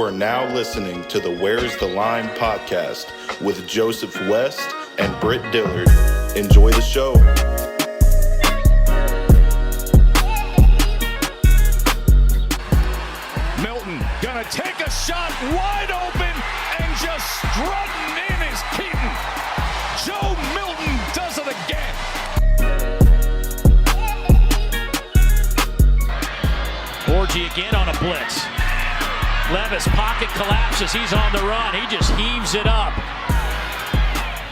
You are now listening to the Where's the Line podcast with Joseph West and Britt Dillard. Enjoy the show. Milton gonna take a shot wide open and just strutting in is Keaton. Joe Milton does it again. Orgy again on a blitz. Levis pocket collapses. He's on the run. He just heaves it up.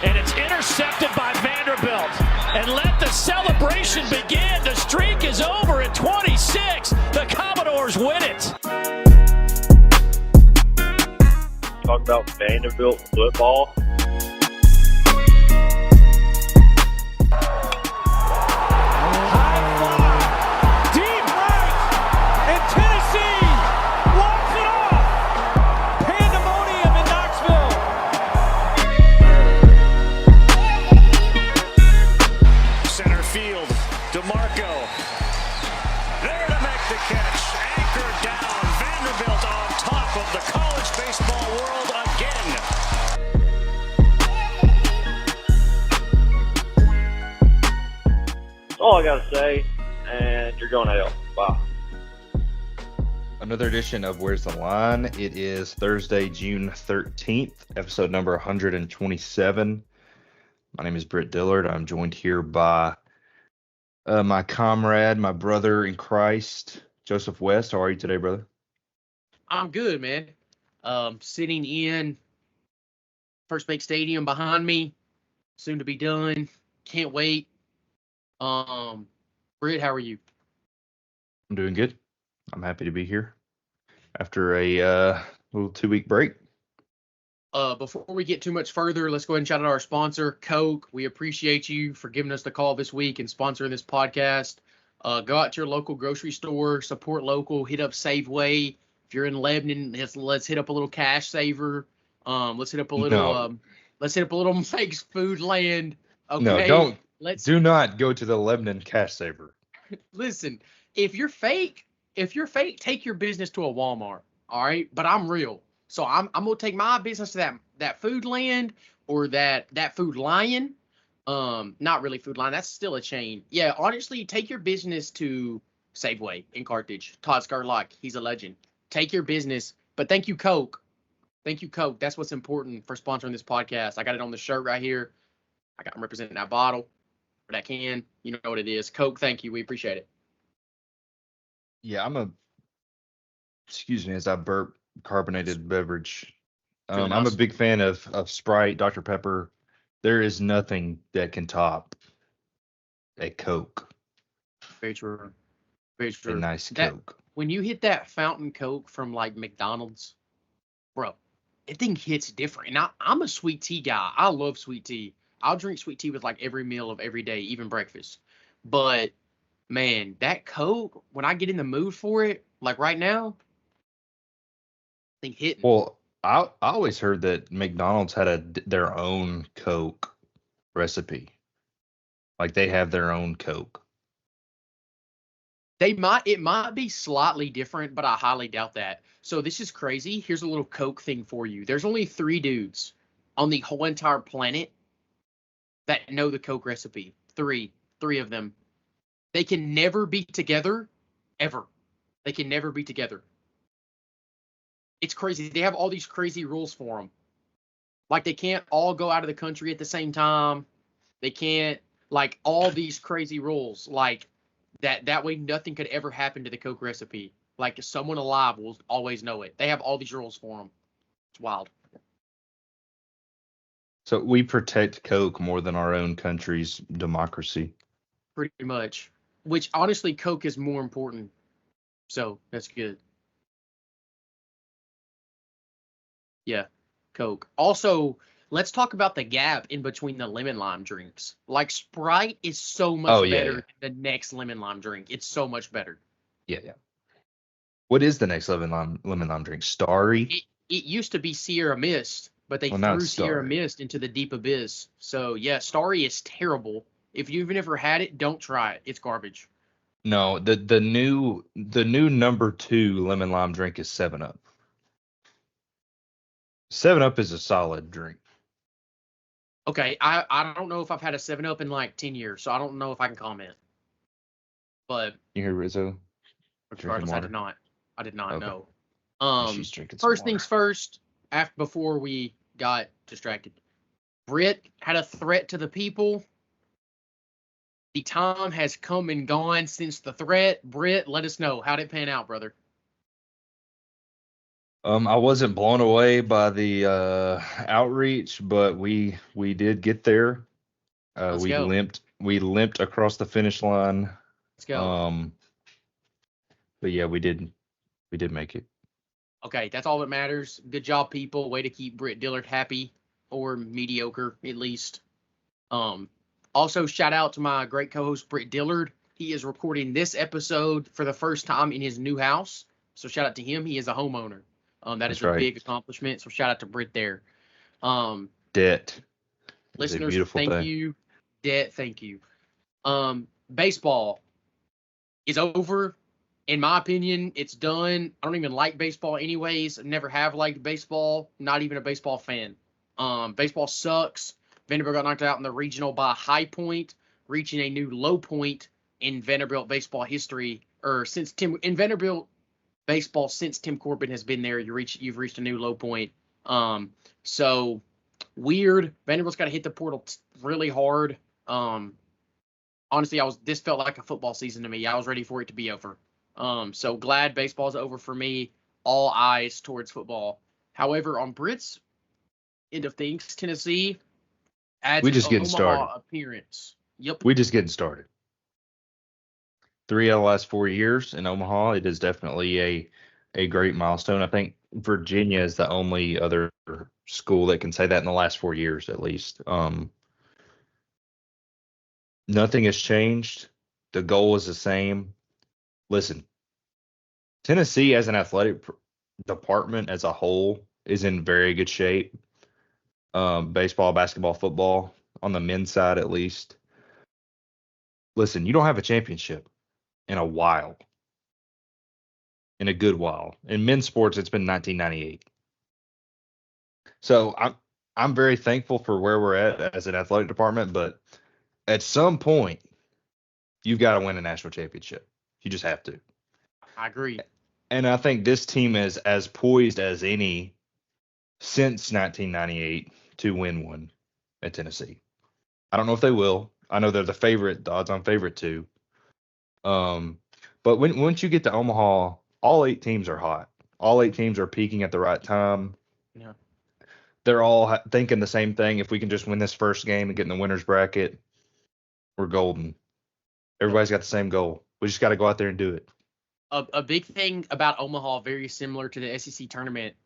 And it's intercepted by Vanderbilt. And let the celebration begin. The streak is over at 26. The Commodores win it. Talk about Vanderbilt football. All I gotta say, and you're going to hell. Bye. Another edition of Where's the Line? It is Thursday, June 13th, episode number 127. My name is Britt Dillard. I'm joined here by my comrade, my brother in Christ, Joseph West. How are you today, brother? I'm good, man. Sitting in First Bank Stadium behind me, soon to be done. Can't wait. Britt, how are you? I'm doing good. I'm happy to be here after a little 2-week break. Before we get too much further, let's go ahead and shout out our sponsor, Coke. We appreciate you for giving us the call this week and sponsoring this podcast. Go out to your local grocery store, support local, hit up Safeway. If you're in Lebanon, let's hit up a little Cash Saver. Let's hit up a little Mike's Food Land. Okay. No, don't. Do not go to the Lebanon Cash Saver. Listen, if you're fake, take your business to a Walmart. All right, but I'm real, so I'm gonna take my business to that Food Land or that Food Lion. Not really Food Lion. That's still a chain. Yeah, honestly, take your business to Safeway in Carthage. Todd Scarlock, he's a legend. Take your business, but thank you, Coke. Thank you, Coke. That's what's important for sponsoring this podcast. I got it on the shirt right here. I'm representing that bottle. That can, you know what it is. Coke, thank you. We appreciate it. Yeah, excuse me as I burp carbonated beverage. Nice. I'm a big fan of Sprite, Dr. Pepper. There is nothing that can top a Coke. Very true. Very true. A nice Coke. When you hit that fountain Coke from like McDonald's, bro, that thing hits different. And I'm a sweet tea guy. I love sweet tea. I'll drink sweet tea with like every meal of every day, even breakfast. But man, that Coke, when I get in the mood for it, like right now, I think hitting. Well, I always heard that McDonald's had their own Coke recipe. Like they have their own Coke. It might be slightly different, but I highly doubt that. So this is crazy. Here's a little Coke thing for you. There's only 3 dudes on the whole entire planet that know the Coke recipe. Three of them. They can never be together, ever. They can never be together. It's crazy. They have all these crazy rules for them. Like they can't all go out of the country at the same time. They can't, like all these crazy rules. Like that way nothing could ever happen to the Coke recipe. Like someone alive will always know it. They have all these rules for them. It's wild. So we protect Coke more than our own country's democracy. Pretty much. Which, honestly, Coke is more important. So, that's good. Yeah, Coke. Also, let's talk about the gap in between the lemon lime drinks. Like, Sprite is so much better than the next lemon lime drink. It's so much better. Yeah. What is the next lemon lime drink? Starry? It used to be Sierra Mist. But they threw Sierra Mist into the deep abyss. So, yeah, Starry is terrible. If you've never had it, don't try it. It's garbage. No, the new number 2 lemon lime drink is 7-Up. 7-Up is a solid drink. Okay, I don't know if I've had a 7-Up in like 10 years, so I don't know if I can comment. But You hear Rizzo? regardless, I water? did not. I did not Okay. know. She's drinking some First water. things first, before we got distracted. Britt had a threat to the people. The time has come and gone since the threat. Britt, let us know. How'd it pan out, brother? I wasn't blown away by the outreach, but we did get there. Let's We go. limped across the finish line. Let's go. But yeah, we did make it. Okay, that's all that matters. Good job, people. Way to keep Britt Dillard happy, or mediocre at least. Also, shout out to my great co-host Britt Dillard. He is recording this episode for the first time in his new house. So shout out to him. He is a homeowner. That's a right. big accomplishment. So shout out to Britt there. Debt. Listeners, beautiful thank thing. you. Debt, thank you. Baseball is over. In my opinion, it's done. I don't even like baseball anyways. I never have liked baseball. Not even a baseball fan. Baseball sucks. Vanderbilt got knocked out in the regional by a high point, reaching a new low point in Vanderbilt baseball history. Or in Vanderbilt baseball since Tim Corbin has been there, you've reached a new low point. So weird. Vanderbilt's got to hit the portal really hard. Honestly, this felt like a football season to me. I was ready for it to be over. So glad baseball's over for me. All eyes towards football. However, on Britt's end of things, Tennessee adds We just an getting Omaha started. appearance. Yep. We just getting started. 3 out of the last 4 years in Omaha. It is definitely a great milestone. I think Virginia is the only other school that can say that in the last 4 years, at least. Nothing has changed. The goal is the same. Listen, Tennessee as an athletic department as a whole is in very good shape. Baseball, basketball, football, on the men's side at least. Listen, you don't have a championship in a while. In a good while. In men's sports, it's been 1998. So I'm very thankful for where we're at as an athletic department, but at some point, you've got to win a national championship. You just have to. I agree. And I think this team is as poised as any since 1998 to win one at Tennessee. I don't know if they will. I know they're the odds-on favorite too. But once you get to Omaha, all 8 teams are hot. All 8 teams are peaking at the right time. Yeah. They're all thinking the same thing. If we can just win this first game and get in the winner's bracket, we're golden. Everybody's got the same goal. We just got to go out there and do it. A big thing about Omaha, very similar to the SEC tournament,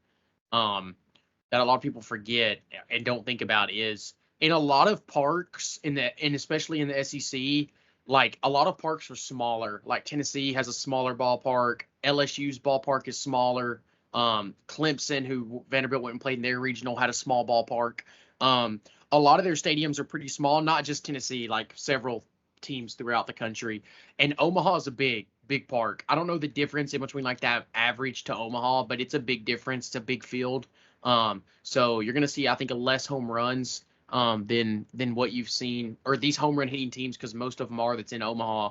that a lot of people forget and don't think about, is in a lot of parks and especially in the SEC, like a lot of parks are smaller. Like Tennessee has a smaller ballpark. LSU's ballpark is smaller. Clemson, who Vanderbilt went and played in their regional, had a small ballpark. A lot of their stadiums are pretty small, not just Tennessee, like several teams throughout the country. And Omaha is a big park. I don't know the difference in between like that average to Omaha, but it's a big difference. It's a big field. So you're going to see, I think, less home runs than what you've seen, or these home run hitting teams, because most of them are that's in Omaha.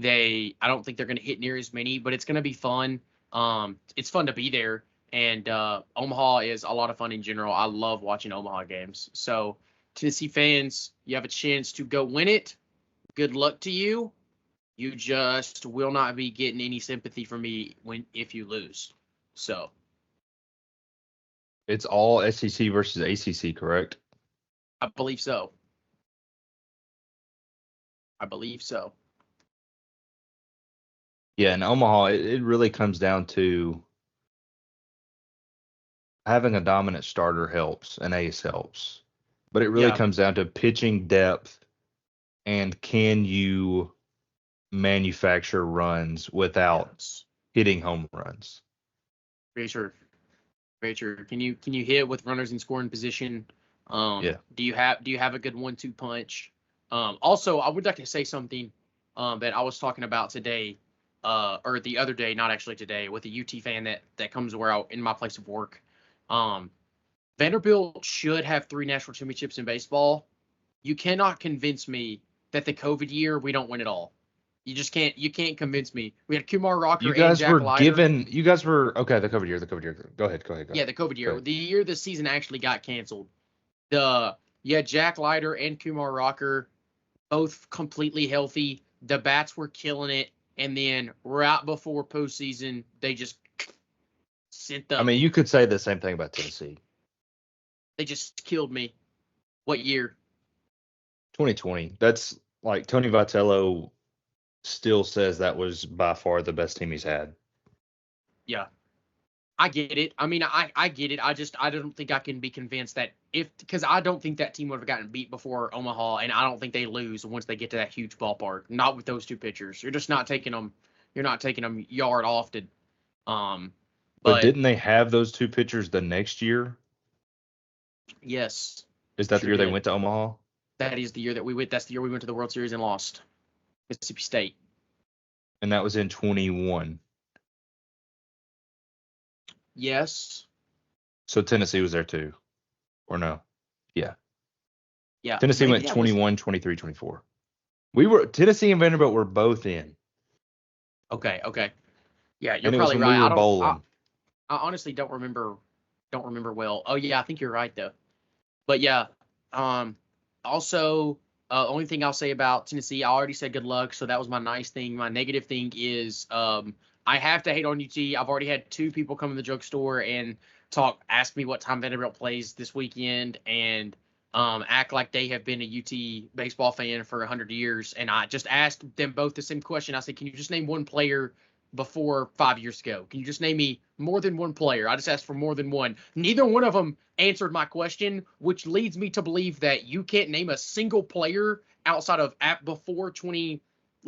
I don't think they're going to hit near as many, but it's going to be fun. It's fun to be there, and Omaha is a lot of fun in general. I love watching Omaha games. So Tennessee fans, you have a chance to go win it. Good luck to you. You just will not be getting any sympathy from me if you lose. So It's all SEC versus ACC, correct? I believe so. I believe so. Yeah, in Omaha, it really comes down to having a dominant starter helps, an ace helps. But it really Yeah. comes down to pitching depth and can you manufacture runs without Yes. hitting home runs. Very true. Very true. Can you hit with runners in scoring position? Yeah. Do you have a good 1-2 punch? Also, I would like to say something that I was talking about today, or the other day, not actually today, with a UT fan that comes in my place of work. Vanderbilt should have 3 national championships in baseball. You cannot convince me that the COVID year we don't win it all. You just can't. You can't convince me. We had Kumar Rocker You and guys Jack were Leiter. okay, the COVID year. Go ahead. Yeah, the COVID year. Go ahead. The year the season actually got canceled. You had Jack Leiter and Kumar Rocker, both completely healthy. The bats were killing it, and then right before postseason, they just sent them. I mean, you could say the same thing about Tennessee. They just killed me. What year? 2020. That's like Tony Vitello still says that was by far the best team he's had. Yeah. I get it. I mean, I get it. I don't think I can be convinced that because I don't think that team would have gotten beat before Omaha, and I don't think they lose once they get to that huge ballpark. Not with those two pitchers. You're just not taking them. You're not taking them yard often. But didn't they have those two pitchers the next year? Yes. Is that Sure the year did. they went to Omaha? That is the year that we went. That's the year we went to the World Series and lost. Mississippi State. And that was in 21. Yes. So Tennessee was there too. Or no? Yeah. Yeah. Tennessee maybe went that 21, 23, 24. Tennessee and Vanderbilt were both in. Okay. Yeah, you're And it was probably when right. we were bowling. I honestly don't remember well. Oh yeah, I think you're right though. But yeah, also only thing I'll say about Tennessee, I already said good luck, so that was my nice thing. My negative thing is I have to hate on UT. I've already had 2 people come in the drugstore and ask me what time Vanderbilt plays this weekend, and act like they have been a UT baseball fan for 100 years. And I just asked them both the same question. I said, can you just name one player before 5 years ago? Can you just name me more than one player? I just asked for more than one. Neither one of them answered my question, which leads me to believe that you can't name a single player outside of before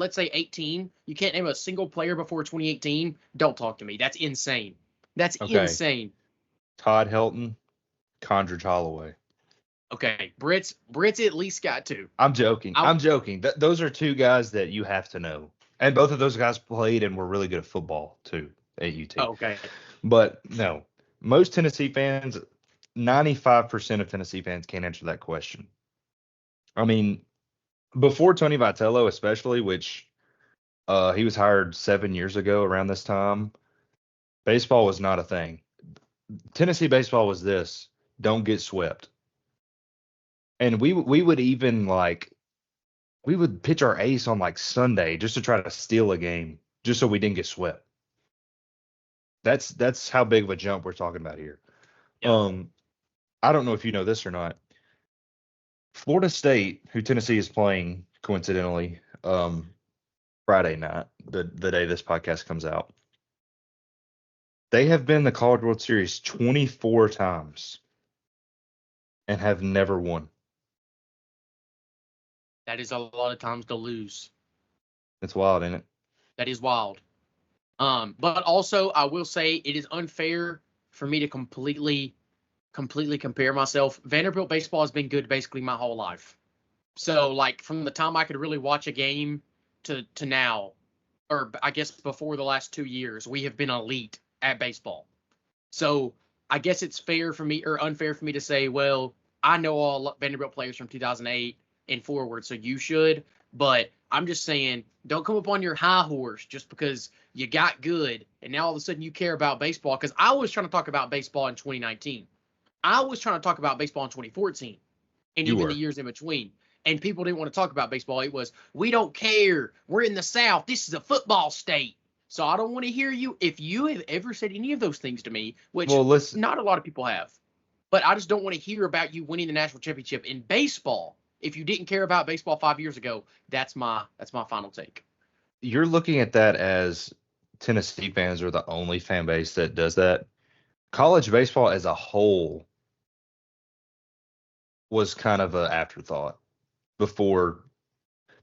18. You can't name a single player before 2018. Don't talk to me. That's insane. That's insane. Todd Helton, Condredge Holloway. Okay, Britt's at least got 2. I'm joking. Those are 2 guys that you have to know. And both of those guys played and were really good at football, too, at UT. Okay. But, no. Most Tennessee fans, 95% of Tennessee fans can't answer that question. I mean, before Tony Vitello especially, which he was hired 7 years ago around this time, baseball was not a thing. Tennessee baseball was this: don't get swept. And we would even we would pitch our ace on Sunday just to try to steal a game, just so we didn't get swept. That's how big of a jump we're talking about here. Yeah. I don't know if you know this or not. Florida State, who Tennessee is playing coincidentally, Friday night, the day this podcast comes out, they have been in the College World Series 24 times and have never won. That is a lot of times to lose. It's wild, isn't it? That is wild. But also, I will say it is unfair for me to completely compare myself. Vanderbilt baseball has been good basically my whole life. So, from the time I could really watch a game to now, or I guess before the last 2 years, we have been elite at baseball. So, I guess it's fair for me or unfair for me to say, well, I know all Vanderbilt players from 2008 and forward, so you should. But I'm just saying, don't come up on your high horse just because you got good and now all of a sudden you care about baseball. Because I was trying to talk about baseball in 2019. I was trying to talk about baseball in 2014 and the years in between. And people didn't want to talk about baseball. It was, we don't care. We're in the South. This is a football state. So I don't want to hear you. If you have ever said any of those things to me, which not a lot of people have, but I just don't want to hear about you winning the national championship in baseball. If you didn't care about baseball 5 years ago, that's my final take. You're looking at that as Tennessee fans are the only fan base that does that. College baseball as a whole was kind of an afterthought before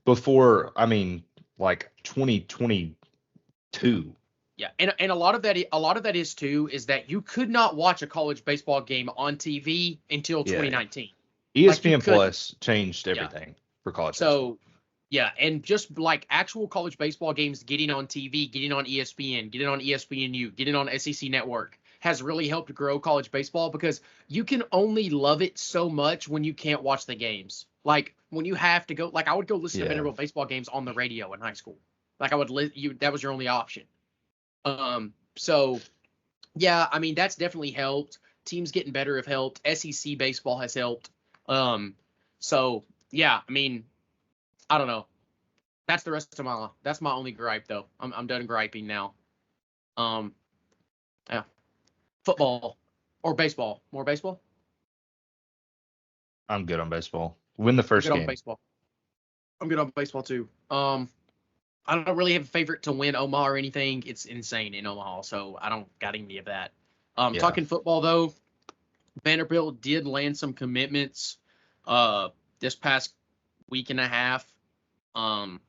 2022. Yeah, and a lot of that is too is that you could not watch a college baseball game on TV until 2019. ESPN Plus changed everything for college baseball. Yeah, and just actual college baseball games getting on TV, getting on ESPN, getting on ESPNU, getting on SEC Network has really helped grow college baseball because you can only love it so much when you can't watch the games. Like when you have to go, like I would go listen to Vanderbilt baseball games on the radio in high school. Like I would that was your only option. So yeah, I mean that's definitely helped. Teams getting better have helped. SEC baseball has helped. So yeah, I mean, I don't know. That's my only gripe though. I'm done griping now. Yeah. Football or baseball. More baseball? I'm good on baseball. Win the I'm first good on game. baseball. I'm good on baseball too. I don't really have a favorite to win Omaha or anything. It's insane in Omaha, so I don't got any of that. Talking football though, Vanderbilt did land some commitments this past week and a half. The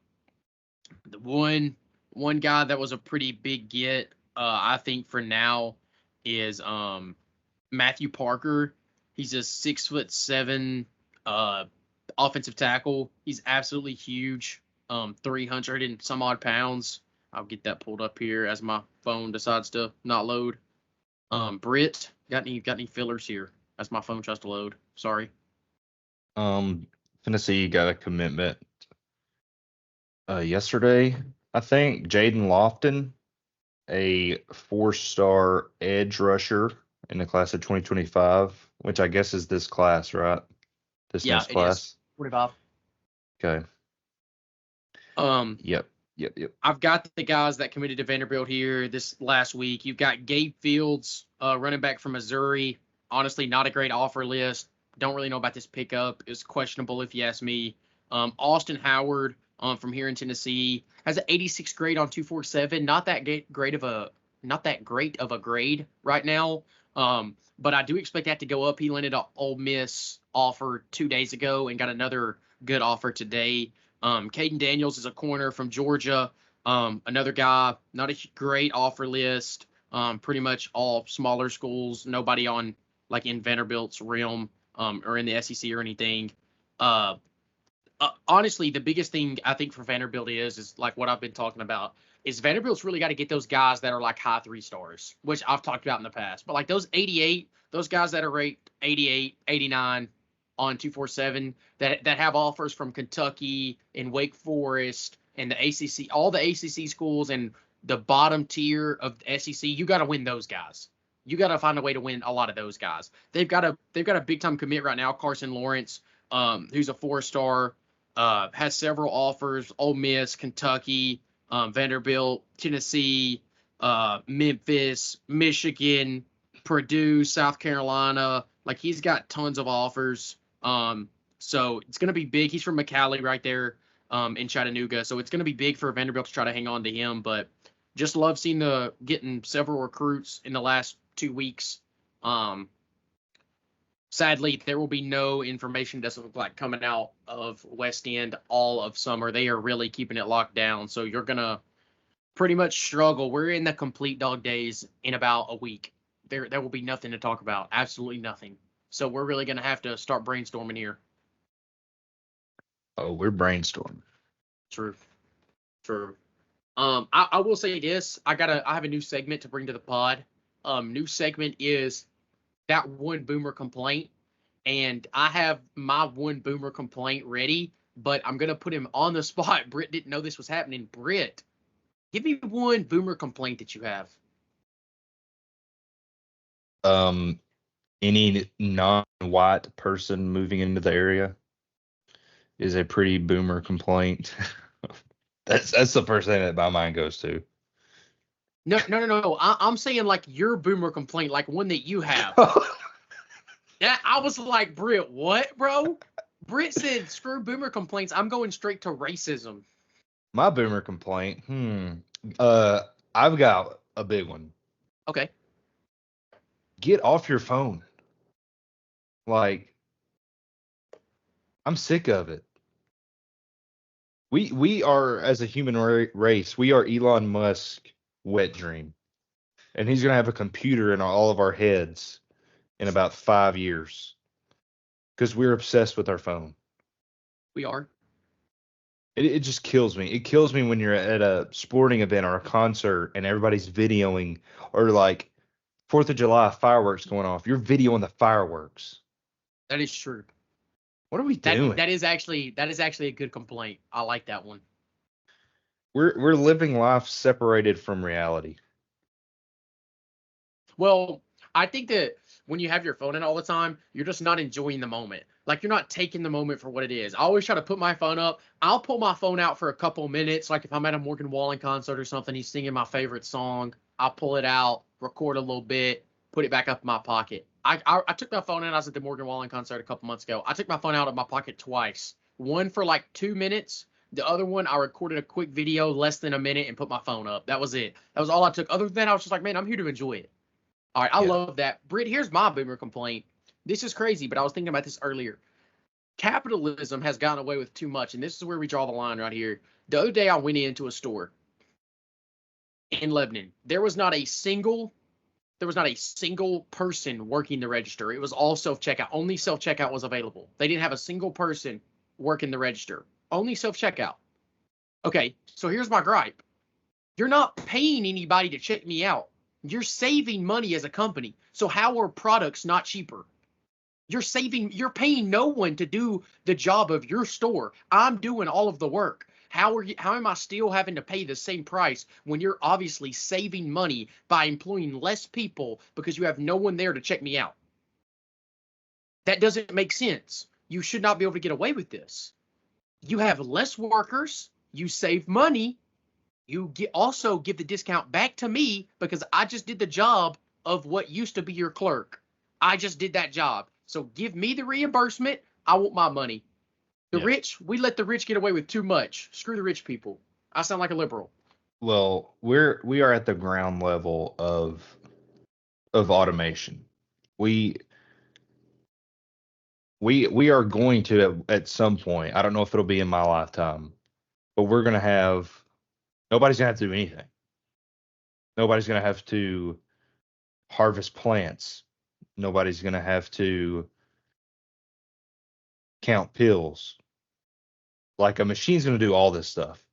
one guy that was a pretty big get, I think for now, is Matthew Parker. He's a 6'7" offensive tackle. He's absolutely huge. 300 and some odd pounds. I'll get that pulled up here as my phone decides to not load. Britt, got any fillers here as my phone tries to load? Sorry. Tennessee got a commitment yesterday, I think. Jaden Lofton, a 4-star edge rusher in the class of 2025, which I guess is this class, right? This next class. Is. 25. Okay. Yep. I've got the guys that committed to Vanderbilt here this last week. You've got Gabe Fields, running back from Missouri. Honestly, not a great offer list. Don't really know about this pickup. It's questionable if you ask me. Austin Howard from here in Tennessee has an 86 grade on 247. Not that great of a grade right now. But I do expect that to go up. He landed an Ole Miss offer 2 days ago and got another good offer today. Caden Daniels is a corner from Georgia. Another guy, not a great offer list. Pretty much all smaller schools. Nobody on like in Vanderbilt's realm or in the SEC or anything. Honestly, the biggest thing I think for Vanderbilt is like what I've been talking about is Vanderbilt's really got to get those guys that are like high 3 stars, which I've talked about in the past. But like those 88, those guys that are ranked 88, 89 on 247 that have offers from Kentucky and Wake Forest and the ACC, all the ACC schools and the bottom tier of the SEC, you got to win those guys. You got to find a way to win a lot of those guys. They've got a big time commit right now. Carson Lawrence, who's a 4-star, has several offers: Ole Miss, Kentucky, Vanderbilt, Tennessee, Memphis, Michigan, Purdue, South Carolina. Like he's got tons of offers. So it's going to be big. He's from McAllen right there in Chattanooga. So it's going to be big for Vanderbilt to try to hang on to him. But just love seeing getting several recruits in the last 2 weeks. Sadly, there will be no information, doesn't look like, coming out of West End all of summer. They are really keeping it locked down. So you're going to pretty much struggle. We're in the complete dog days in about a week. There will be nothing to talk about. Absolutely nothing. So we're really going to have to start brainstorming here. Oh, we're brainstorming. True. I will say this. I have a new segment to bring to the pod. New segment is that one boomer complaint. And I have my one boomer complaint ready, but I'm going to put him on the spot. Britt didn't know this was happening. Britt, give me one boomer complaint that you have. Any non-white person moving into the area is a pretty boomer complaint. That's the first thing that my mind goes to. No. I'm saying like your boomer complaint, like one that you have. Yeah, I was like, Britt, what, bro? Britt said, screw boomer complaints. I'm going straight to racism. My boomer complaint. I've got a big one. Okay. Get off your phone. Like, I'm sick of it. We are, as a human race, we are Elon Musk wet dream. And he's going to have a computer in all of our heads in about 5 years. Because we're obsessed with our phone. We are. It just kills me. It kills me when you're at a sporting event or a concert and everybody's videoing or like 4th of July fireworks going off. You're videoing the fireworks. That is true. What are we doing? That is actually a good complaint. I like that one. We're living life separated from reality. Well, I think that when you have your phone in all the time, you're just not enjoying the moment. Like, you're not taking the moment for what it is. I always try to put my phone up. I'll pull my phone out for a couple minutes. Like, if I'm at a Morgan Wallen concert or something, he's singing my favorite song, I'll pull it out, record a little bit, put it back up in my pocket. I took my phone out. I was at the Morgan Wallen concert a couple months ago. I took my phone out of my pocket twice. One for like 2 minutes. The other one, I recorded a quick video, less than a minute, and put my phone up. That was it. That was all I took. Other than that, I was just like, man, I'm here to enjoy it. All right, I love that. Britt, here's my boomer complaint. This is crazy, but I was thinking about this earlier. Capitalism has gotten away with too much, and this is where we draw the line right here. The other day, I went into a store in Lebanon. There was not a single person working the register. It was all self-checkout. Only self-checkout was available. They didn't have a single person working the register. Only self-checkout. Okay, so here's my gripe. You're not paying anybody to check me out. You're saving money as a company. So how are products not cheaper? You're paying no one to do the job of your store. I'm doing all of the work. How am I still having to pay the same price when you're obviously saving money by employing less people because you have no one there to check me out? That doesn't make sense. You should not be able to get away with this. You have less workers, you save money, you also give the discount back to me because I just did the job of what used to be your clerk. I just did that job. So give me the reimbursement. I want my money. The rich, we let the rich get away with too much. Screw the rich people. I sound like a liberal. Well, we are at the ground level of automation. We are going to at some point. I don't know if it'll be in my lifetime, but we're going to have. Nobody's going to have to do anything. Nobody's going to have to harvest plants. Nobody's going to have to count pills. Like, a machine's going to do all this stuff.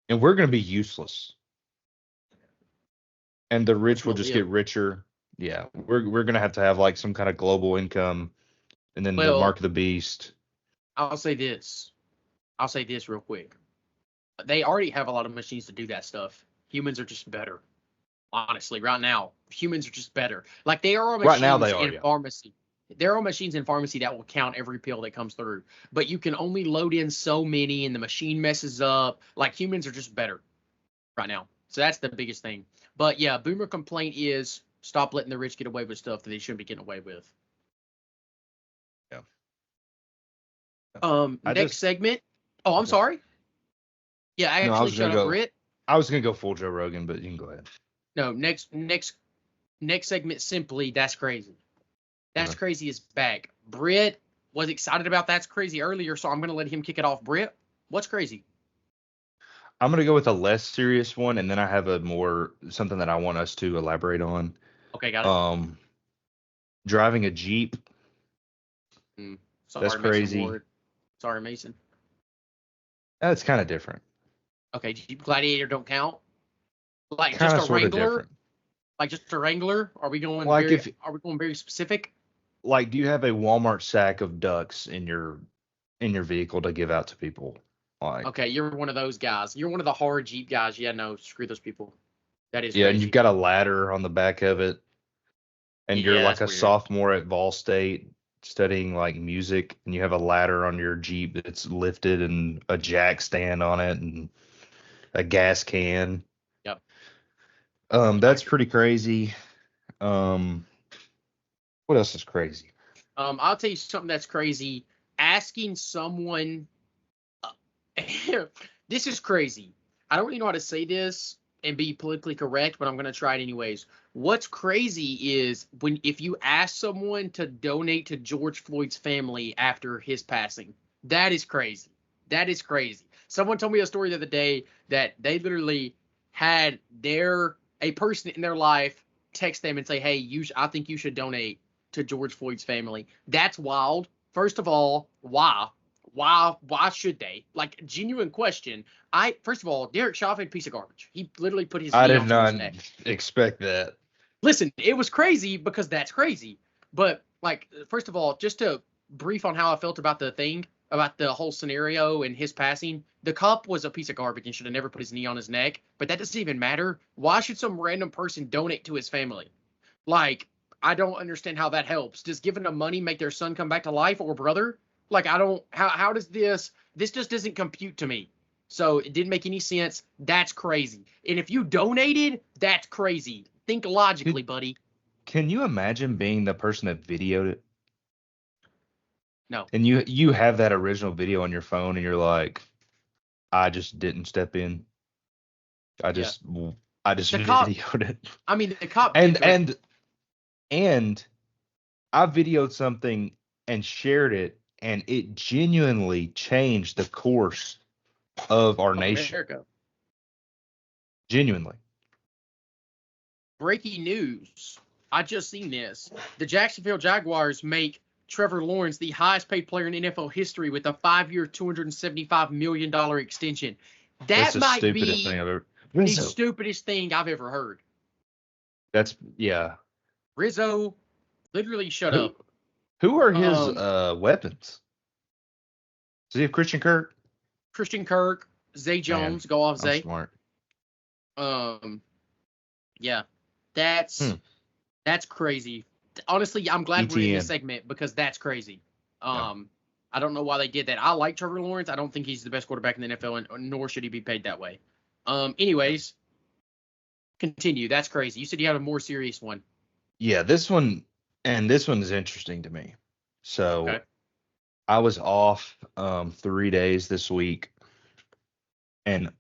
And we're going to be useless. And the rich will just get richer. Yeah, we're going to have like some kind of global income, and then the mark of the beast. I'll say this real quick. They already have a lot of machines to do that stuff. Humans are just better. Honestly, right now, humans are just better. Like, they are machines in pharmacy. There are machines in pharmacy that will count every pill that comes through. But you can only load in so many, and the machine messes up. Like, humans are just better right now. So that's the biggest thing. But, yeah, boomer complaint is stop letting the rich get away with stuff that they shouldn't be getting away with. Yeah. Next segment. Oh, I'm sorry. Yeah, I actually shut up, Britt. I was going to go full Joe Rogan, but you can go ahead. No, next segment, simply, that's crazy. That's crazy is back. Britt was excited about That's Crazy earlier, so I'm going to let him kick it off. Britt, what's crazy? I'm going to go with a less serious one, and then I have something that I want us to elaborate on. Okay, got it. Driving a Jeep. Sorry, that's crazy. Sorry, Mason. That's kind of different. Okay, Jeep Gladiator don't count? Like, kinda, just a Wrangler? different. Like, just a Wrangler? Are we going very specific? Like, do you have a Walmart sack of ducks in your vehicle to give out to people? Like, okay, you're one of those guys. You're one of the hard Jeep guys. Yeah, no, screw those people. That is crazy. And you've got a ladder on the back of it, and you're like a sophomore at Vols State studying like music, and you have a ladder on your Jeep that's lifted and a jack stand on it and a gas can. Yep. That's pretty crazy. What else is crazy? I'll tell you something that's crazy. Asking someone, this is crazy. I don't really know how to say this and be politically correct, but I'm going to try it anyways. What's crazy is if you ask someone to donate to George Floyd's family after his passing. That is crazy. That is crazy. Someone told me a story the other day that they literally had a person in their life text them and say, hey, I think you should donate to George Floyd's family. That's wild. First of all, why? Why should they? Like, genuine question. First of all, Derek Chauvin, piece of garbage. He literally put his I did not expect that. Listen, it was crazy because that's crazy. But like, first of all, just to brief on how I felt about the whole scenario and his passing, the cop was a piece of garbage and should have never put his knee on his neck. But that doesn't even matter. Why should some random person donate to his family? Like, I don't understand how that helps. Does giving them money make their son come back to life or brother? Like, I don't. How does this just doesn't compute to me. So it didn't make any sense. That's crazy. And if you donated, that's crazy. Think logically, buddy. Can you imagine being the person that videoed it? No. And you have that original video on your phone, and you're like, I just didn't step in. I just videoed it. I mean, the cop. And I videoed something and shared it, and it genuinely changed the course of our nation. America. Genuinely. Breaking news. I just seen this. The Jacksonville Jaguars make Trevor Lawrence the highest paid player in NFL history with a 5-year, $275 million extension. That might be the stupidest thing I've ever heard. Yeah. Rizzo, literally shut up. Who are his weapons? Does he have Christian Kirk? Christian Kirk, Zay Jones, go off Zay. Smart. Yeah, that's crazy. Honestly, I'm glad we're in this segment because that's crazy. I don't know why they did that. I like Trevor Lawrence. I don't think he's the best quarterback in the NFL, and nor should he be paid that way. Anyways, continue. That's crazy. You said you had a more serious one. Yeah, this one is interesting to me. So okay. I was off 3 days this week, and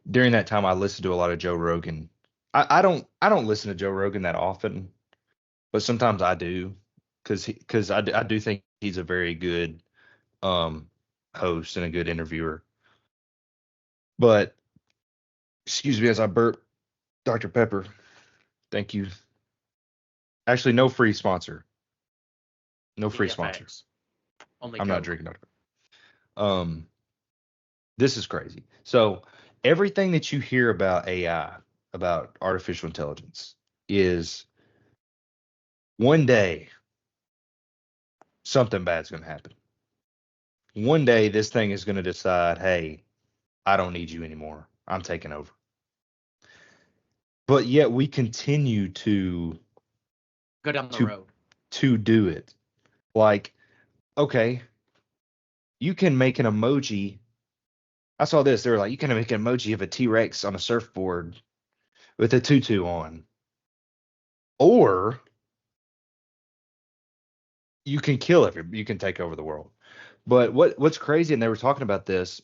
during that time I listened to a lot of Joe Rogan. I don't listen to Joe Rogan that often, but sometimes I do because I do think he's a very good host and a good interviewer. But excuse me as I burp Dr. Pepper. Thank you. Actually, no free sponsor. No free sponsors. I'm not drinking Dr. Pepper. This is crazy. So everything that you hear about AI, about artificial intelligence, is one day something bad's going to happen. One day this thing is going to decide, hey, I don't need you anymore. I'm taking over. But yet we continue to go down the road to do it. Like, okay, you can make an emoji. I saw this. They were like, you can make an emoji of a T-Rex on a surfboard with a tutu on. Or you can you can take over the world. But what's crazy, and they were talking about this.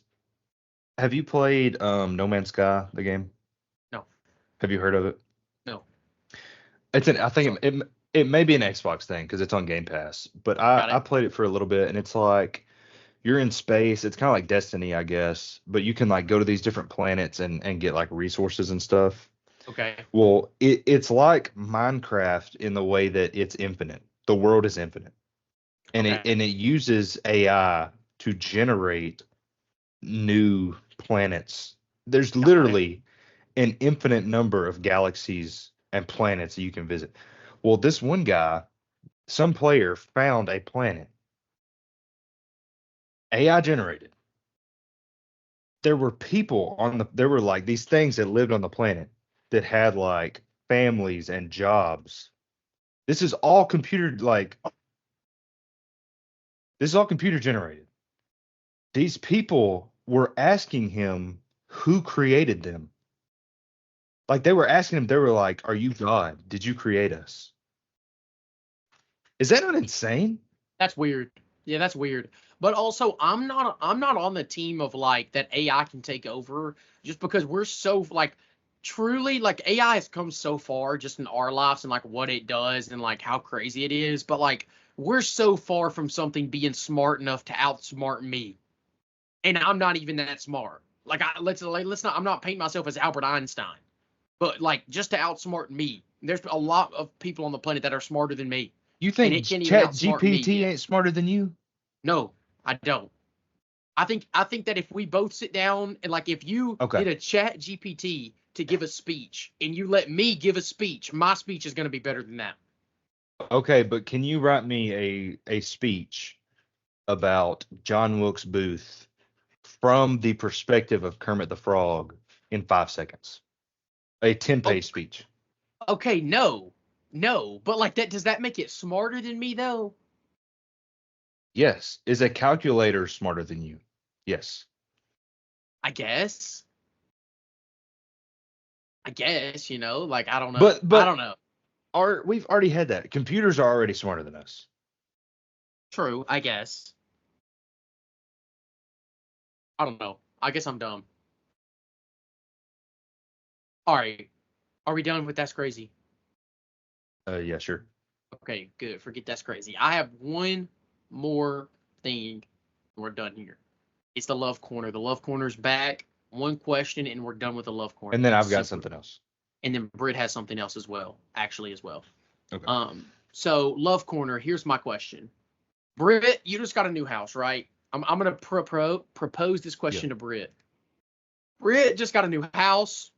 Have you played No Man's Sky, the game? No. Have you heard of it? No. I think it may be an Xbox thing because it's on Game Pass. But I played it for a little bit, and it's like you're in space. It's kind of like Destiny, I guess. But you can like go to these different planets and get like resources and stuff. Okay. Well, it's like Minecraft in the way that it's infinite. The world is infinite. And it uses AI to generate new planets. There's literally an infinite number of galaxies and planets that you can visit. Well, this one guy, some player found a planet, AI generated. There were people there were like these things that lived on the planet that had like families and jobs. This is all computer generated. These people were asking him who created them. Like they were asking him, they were like, "Are you God? Did you create us?" Is that not insane? That's weird. Yeah, that's weird. But also, I'm not on the team of like that AI can take over just because we're so like truly like AI has come so far just in our lives and like what it does and like how crazy it is. But like we're so far from something being smart enough to outsmart me, and I'm not even that smart. Like let's not. I'm not painting myself as Albert Einstein, but like just to outsmart me. There's a lot of people on the planet that are smarter than me. You think ChatGPT ain't smarter than you? No, I don't. I think that if we both sit down and like if you did a ChatGPT to give a speech and you let me give a speech, my speech is going to be better than that. Okay, but can you write me a speech about John Wilkes Booth from the perspective of Kermit the Frog in 5 seconds? A 10-page speech. Okay, no, but like that, does that make it smarter than me though? Yes. Is a calculator smarter than you? Yes. I guess, like I don't know. But I don't know. We've already had that. Computers are already smarter than us. True, I guess. I don't know. I guess I'm dumb. All right. Are we done with That's Crazy? Yeah, sure. Okay, good. Forget That's Crazy. I have one more thing. We're done here. It's the Love Corner. The Love Corner's back. One question, and we're done with the Love Corner. And then I've got something else. And then Britt has something else as well. Okay. So Love Corner, here's my question. Britt, you just got a new house, right? I'm gonna propose this question to Britt. Britt just got a new house.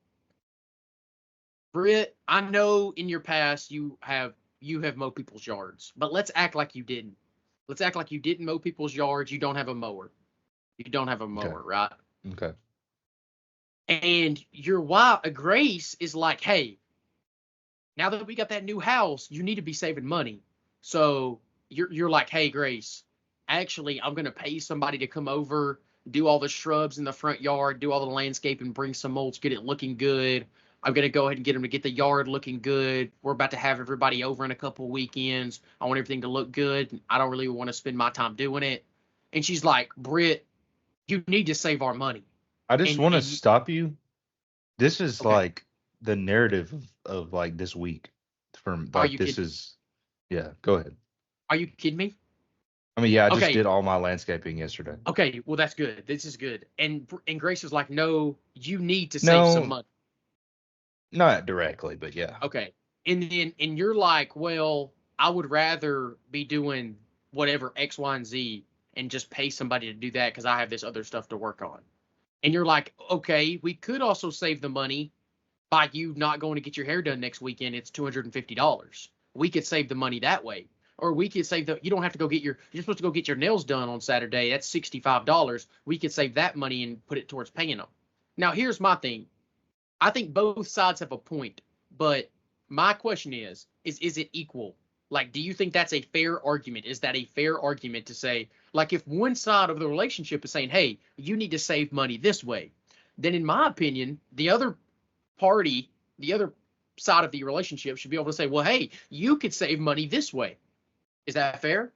Britt, I know in your past you have mowed people's yards, but let's act like you didn't. Let's act like you didn't mow people's yards. You don't have a mower. Right? Okay. And your wife, Grace, is like, hey, now that we got that new house, you need to be saving money. So you're like, hey, Grace, actually, I'm going to pay somebody to come over, do all the shrubs in the front yard, do all the landscaping, bring some mulch, get it looking good. I'm going to go ahead and get them to get the yard looking good. We're about to have everybody over in a couple weekends. I want everything to look good. I don't really want to spend my time doing it. And she's like, Britt, you need to save our money. I just want to stop you. This is Okay. like the narrative of like this week. From Are like you this kidding? is, yeah. Go ahead. Are you kidding me? I mean, yeah, I just Okay. did all my landscaping yesterday. Okay, well, that's good. This is good. And Grace was like, no, you need to save some money. Not directly, but yeah. Okay. And you're like, well, I would rather be doing whatever X, Y, and Z and just pay somebody to do that because I have this other stuff to work on. And you're like, okay, we could also save the money by you not going to get your hair done next weekend. It's $250. We could save the money that way. Or we could save you don't have to go you're supposed to go get your nails done on Saturday. That's $65. We could save that money and put it towards paying them. Now, here's my thing. I think both sides have a point, but my question is it equal? Like, do you think that's a fair argument? Is that a fair argument to say, like, if one side of the relationship is saying, hey, you need to save money this way, then in my opinion, the other party, the other side of the relationship should be able to say, well, hey, you could save money this way. Is that fair?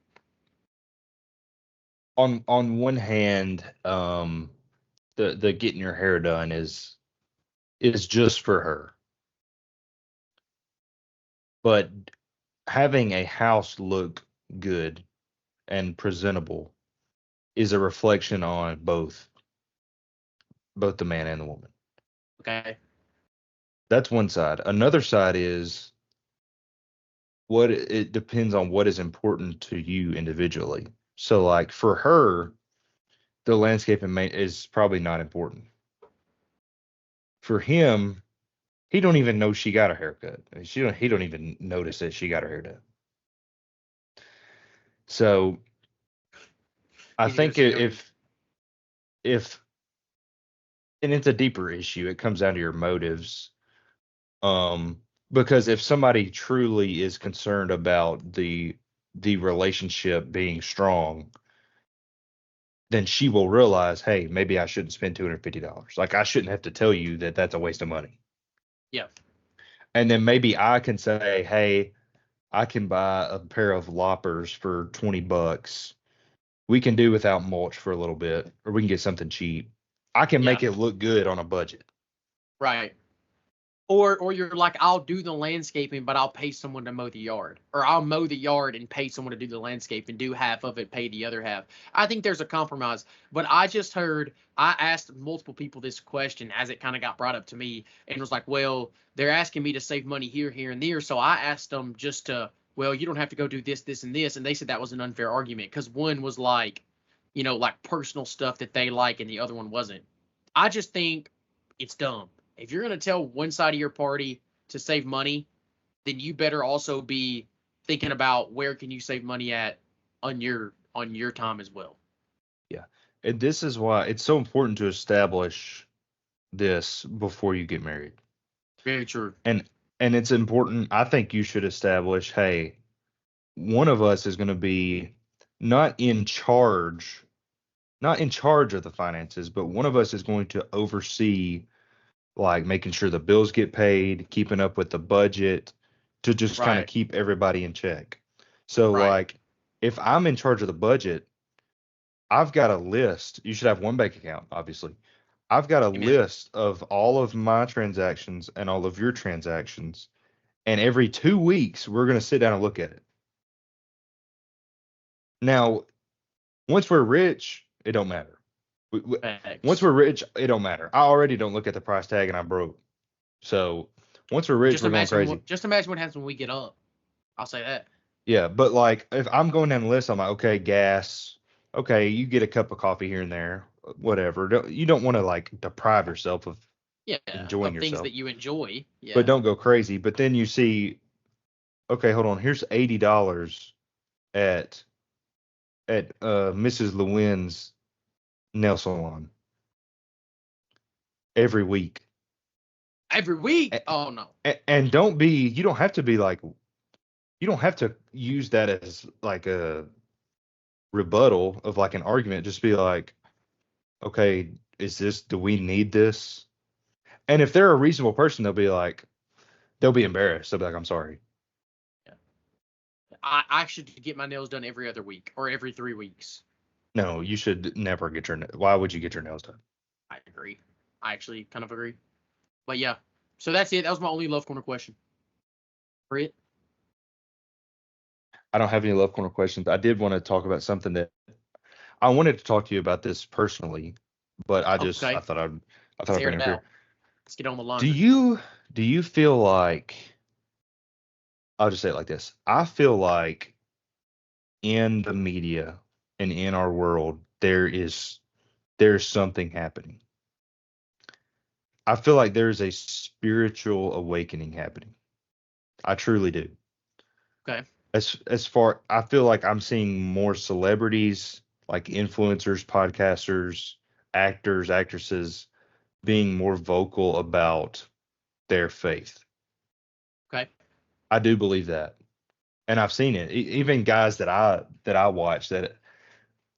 On one hand, the getting your hair done is just for her. But having a house look good and presentable is a reflection on both the man and the woman. Okay. That's one side. Another side is it depends on what is important to you individually. So like for her, the landscaping is probably not important. For him, he don't even know she got a haircut. He don't even notice that she got her hair done. So I think if and it's a deeper issue, it comes down to your motives. Because if somebody truly is concerned about the relationship being strong, then she will realize, hey, maybe I shouldn't spend $250. Like I shouldn't have to tell you that that's a waste of money. Yeah. And then maybe I can say, hey, I can buy a pair of loppers for $20. We can do without mulch for a little bit, or we can get something cheap. I can make it look good on a budget. Right. Or you're like, I'll do the landscaping, but I'll pay someone to mow the yard. Or I'll mow the yard and pay someone to do the landscape and do half of it, pay the other half. I think there's a compromise. But I asked multiple people this question as it kind of got brought up to me and was like, well, they're asking me to save money here, here, and there. So I asked them just to, well, you don't have to go do this, this, and this. And they said that was an unfair argument because one was like, like personal stuff that they like and the other one wasn't. I just think it's dumb. if you're going to tell one side of your party to save money, then you better also be thinking about where can you save money at on your time as well. Yeah. And this is why it's so important to establish this before you get married. Very true. And it's important. I think you should establish, hey, one of us is going to be not in charge of the finances, but one of us is going to oversee, like, making sure the bills get paid, keeping up with the budget, to just kind of Right. keep everybody in check. So Right. like, if I'm in charge of the budget, I've got a list. You should have one bank account, obviously. I've got a Amen. list of all of my transactions and all of your transactions, and every 2 weeks we're going to sit down and look at it. Now, once we're rich, it don't matter. Facts. Once we're rich, it don't matter. I already don't look at the price tag and I'm broke. So once we're rich, just we're going imagine crazy. just imagine what happens when we get up. I'll say that. Yeah, but like, if I'm going down the list, I'm like, okay, gas. Okay, you get a cup of coffee here and there, whatever. You don't want to like deprive yourself of Yeah, enjoying of things yourself, that you enjoy. Yeah. but don't go crazy. But then you see, okay, hold on, here's $80 at Mrs. Lewin's nail salon every week. Every week? Oh no. And you don't have to be like, you don't have to use that as like a rebuttal of like an argument. Just be like, okay, do we need this? And if they're a reasonable person, they'll be embarrassed. They'll be like, I'm sorry. Yeah. I should get my nails done every other week or every 3 weeks. No, you should never why would you get your nails done? I agree. I actually kind of agree. But yeah. So that's it. That was my only love corner question. Britt? I don't have any love corner questions. I did want to talk about something that I wanted to talk to you about this personally, but I Okay. thought I'd Let's air bring it it up here. out. Let's get on the line. Do you feel like, I'll just say it like this. I feel like in the media and in our world, there's something happening. I feel like there's a spiritual awakening happening. I truly do. Okay. I feel like I'm seeing more celebrities, like influencers, podcasters, actors, actresses, being more vocal about their faith. Okay. I do believe that. And I've seen it. Even guys that I watch that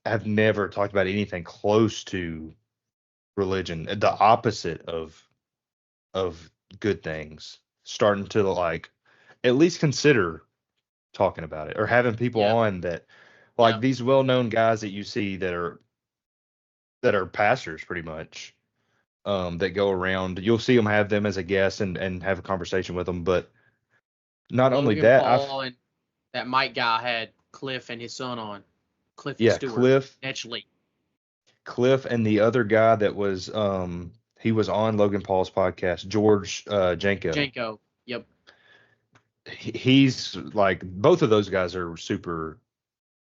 have never talked about anything close to religion, the opposite of good things, starting to like at least consider talking about it, or having people on that, like these well-known guys that you see that are pastors pretty much, that go around. You'll see them, have them as a guest and have a conversation with them. But not only Logan that, Paul and that Mike guy had Cliff and his son on. Cliff and Stewart. Cliff and the other guy that was he was on Logan Paul's podcast, George Janko. Yep. He's like, both of those guys are super,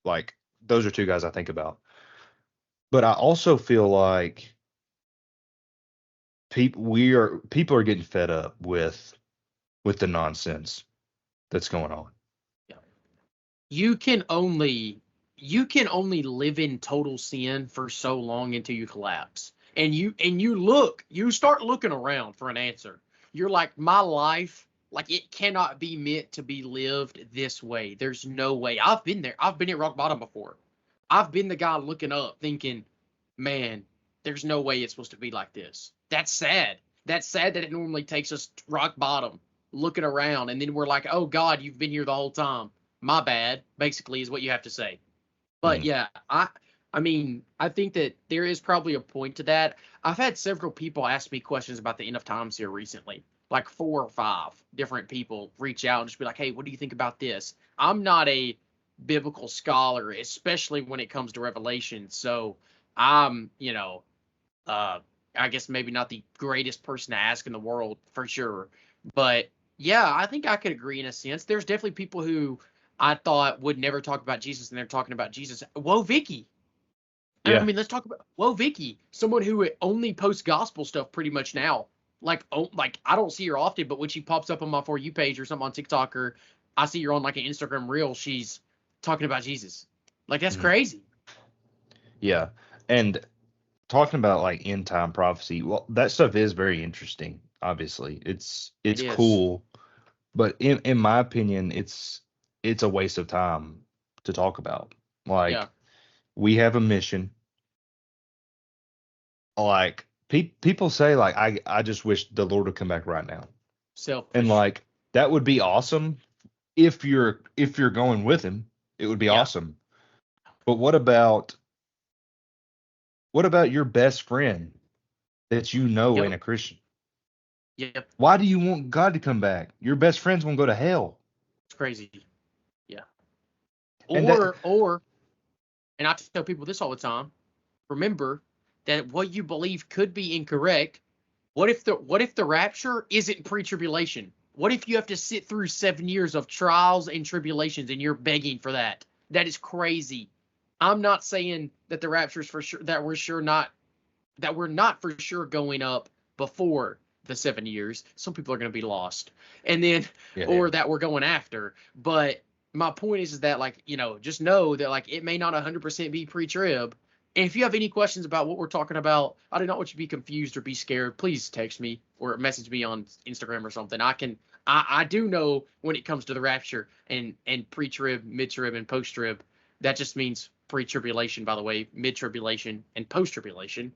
like, those are two guys I think about. But I also feel like people are getting fed up with the nonsense that's going on. Yeah. You can only live in total sin for so long until you collapse. And you start looking around for an answer. You're like, my life, like, it cannot be meant to be lived this way. There's no way. I've been there. I've been at rock bottom before. I've been the guy looking up thinking, man, there's no way it's supposed to be like this. That's sad. That's sad that it normally takes us to rock bottom, looking around, and then we're like, oh, God, you've been here the whole time. My bad, basically, is what you have to say. But, yeah, I mean, I think that there is probably a point to that. I've had several people ask me questions about the end of times here recently. Like 4 or 5 different people reach out and just be like, hey, what do you think about this? I'm not a biblical scholar, especially when it comes to Revelation. So I'm, I guess maybe not the greatest person to ask in the world for sure. But yeah, I think I could agree in a sense. There's definitely people who I thought would never talk about Jesus, and they're talking about Jesus. Whoa, Vicky. Yeah. I mean, let's talk about Vicky, someone who only posts gospel stuff pretty much now. Like, oh, like I don't see her often, but when she pops up on my For You page or something on TikTok, or I see her on like an Instagram reel, she's talking about Jesus. Like, that's crazy. Yeah. And talking about like end time prophecy, well, that stuff is very interesting. Obviously, it's It is. cool, but in my opinion, it's a waste of time to talk about. Yeah. Like, we have a mission. Like, people say, like, I just wish the Lord would come back right now, and Selfish. like that would be awesome if you're going with him. It would be Yeah. awesome. But what about your best friend that you know ain't Yep. a Christian? Yep. Why do you want God to come back? Your best friends won't go to hell. It's crazy. Yeah. And that, Or, and I tell people this all the time. Remember that what you believe could be incorrect. What if the rapture isn't pre-tribulation? What if you have to sit through 7 years of trials and tribulations and you're begging for that? That is crazy. I'm not saying that the rapture is for sure, that we're not for sure going up before the 7 years. Some people are going to be lost, and then yeah. or that we're going after. But my point is that, like, just know that, like, it may not 100% be pre-trib. And if you have any questions about what we're talking about, I do not want you to be confused or be scared. Please text me or message me on Instagram or something. I do know when it comes to the rapture and pre-trib, mid-trib, and post-trib. That just means pre-tribulation, by the way, mid-tribulation, and post-tribulation.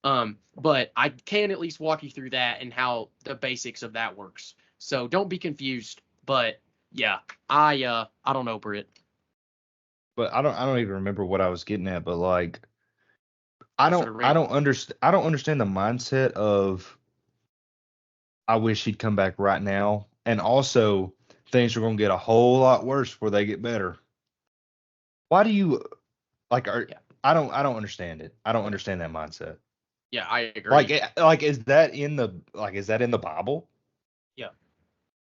But I can at least walk you through that and how the basics of that works. So don't be confused. But yeah, I don't know, Britt. But I don't even remember what I was getting at. But like, I I don't started I ranting. don't understand I don't understand the mindset of I wish he'd come back right now, and also things are going to get a whole lot worse before they get better. Why do you like? Yeah, I don't understand it. I don't understand that mindset. yeah, I Like, agree. is that in the Bible? Yeah.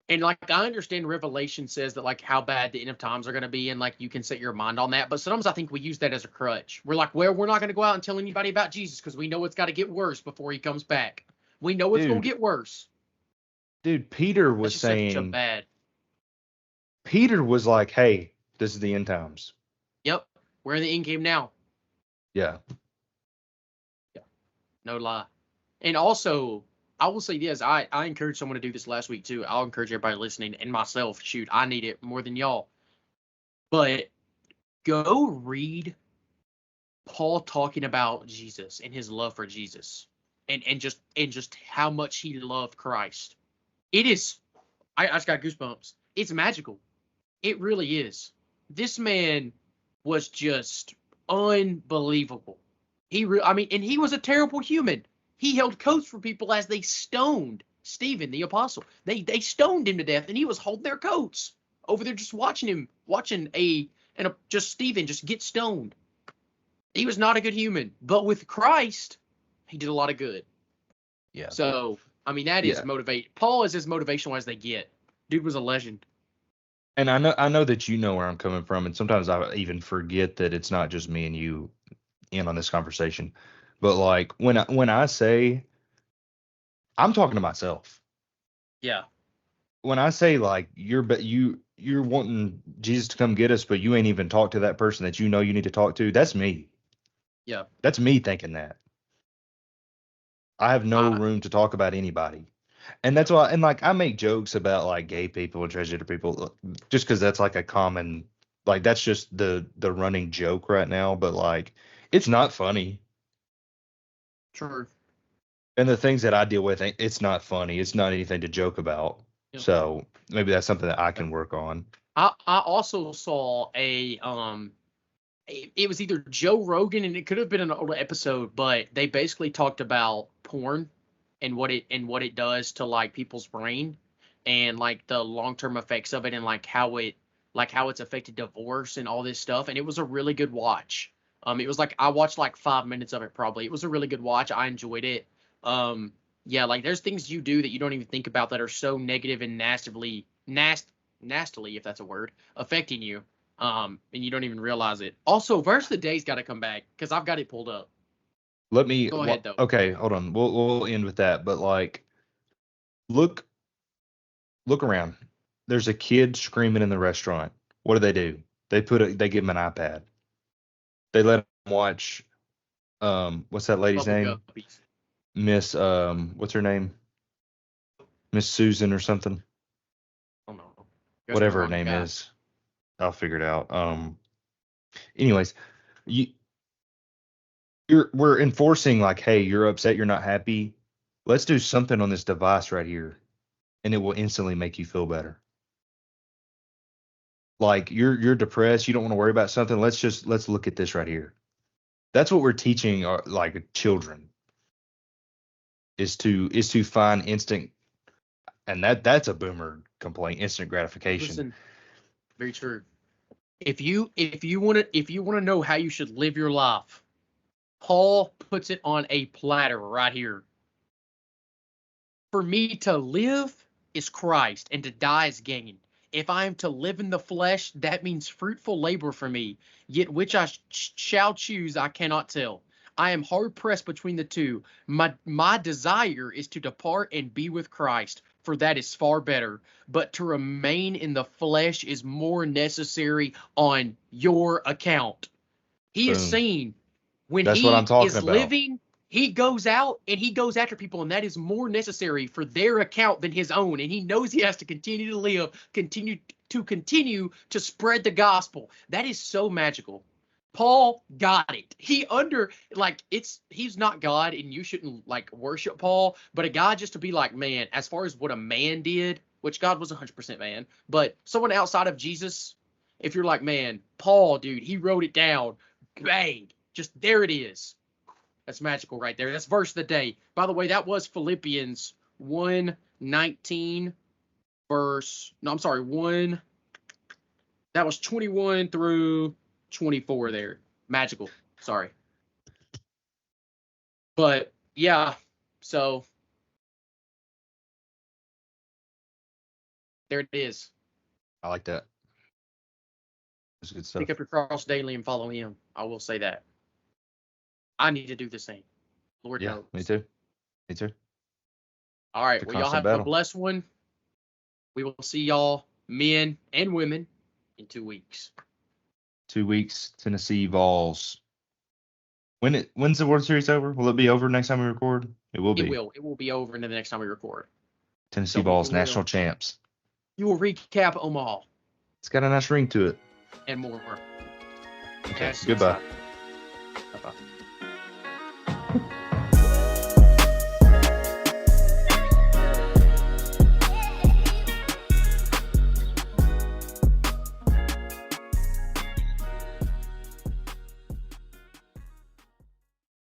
And, like, I understand Revelation says that, like, how bad the end of times are going to be, and, like, you can set your mind on that. But sometimes I think we use that as a crutch. We're like, well, we're not going to go out and tell anybody about Jesus because we know it's got to get worse before he comes back. We know it's going to Dude, get worse. Peter That's was just such a saying, bad. Peter was like, "Hey, this is the end times." Yep. We're in the end game now. Yeah. Yeah. No lie. And also, I will say this. I encouraged someone to do this last week too. I'll encourage everybody listening and myself. Shoot, I need it more than y'all. But go read Paul talking about Jesus and his love for Jesus, and just how much he loved Christ. It is. I just got goosebumps. It's magical. It really is. This man was just unbelievable. I mean, and he was a terrible human. He held coats for people as they stoned Stephen, the apostle. They stoned him to death, and he was holding their coats over there, just watching just Stephen just get stoned. He was not a good human, but with Christ, he did a lot of good. Yeah. So, I mean, that is Yeah. motivate. Paul is as motivational as they get. Dude was a legend. And I know that you know where I'm coming from, and sometimes I even forget that it's not just me and you in on this conversation. But like, when I say, I'm talking to myself. Yeah. When I say, like, you're wanting Jesus to come get us, but you ain't even talked to that person that you know you need to talk to, that's me. Yeah. That's me thinking that. I have no I room to talk about anybody. And that's why, and like, I make jokes about like gay people and transgender people just because that's like a common, like, that's just the running joke right now. But like, it's not funny. True. And the things that I deal with, it's not funny. It's not anything to joke about. Yeah. So maybe that's something that I can work on. I also saw it was either Joe Rogan, and it could have been an older episode, but they basically talked about porn and what it does to, like, people's brain, and, like, the long-term effects of it, and how it's affected divorce and all this stuff. And it was a really good watch. It was like I watched like 5 minutes of it probably. It was a really good watch. I enjoyed it. Yeah, like, there's things you do that you don't even think about that are so negative and nastily, if that's a word, affecting you. And you don't even realize it. Also, Verse of the Day's got to come back because I've got it pulled up. Let me, Go ahead though. okay, hold on. We'll end with that. But like, Look around. There's a kid screaming in the restaurant. What do? They give him an iPad. They let him watch. What's that lady's Bubble name? guppies. Miss what's her name? Miss Susan or something. Oh no. Whatever her name is. I'll figure it out. Anyways, we're enforcing like, hey, you're upset, you're not happy. Let's do something on this device right here, and it will instantly make you feel better. Like you're depressed, you don't want to worry about something. Let's look at this right here. That's what we're teaching our like children. Is to find instant, and that's a boomer complaint, instant gratification. Listen, very true. If you want to know how you should live your life, Paul puts it on a platter right here. For me to live is Christ, and to die is gain. If I am to live in the flesh, that means fruitful labor for me. Yet which I shall choose, I cannot tell. I am hard pressed between the two. My desire is to depart and be with Christ, for that is far better. But to remain in the flesh is more necessary on your account. He is saying when That's he what I'm talking is about. living, he goes out and he goes after people, and that is more necessary for their account than his own. And he knows he has to continue to live, continue to spread the gospel. That is so magical. Paul got it. He's not God, and you shouldn't like worship Paul, but a guy just to be like, man, as far as what a man did, which God was 100% man, but someone outside of Jesus, if you're like, man, Paul, dude, he wrote it down, bang, just there it is. That's magical right there. That's verse of the day. By the way, that was Philippians 1:19 that was 21 through 24 there. Magical. Sorry. But yeah, so there it is. I like that. That's good stuff. Pick up your cross daily and follow him. I will say that. I need to do the same. Lord knows. Me too. Me too. All right. It's a Well, y'all constant have battle. a blessed one. We will see y'all, men and women, in 2 weeks. 2 weeks, Tennessee Vols. When's the World Series over? Will it be over next time we record? It will be. It will. It will be over the next time we record. Tennessee So Vols, we will- national champs. You will recap Omaha It's got a nice ring to it. and more. Okay, Yes, goodbye. Bye-bye.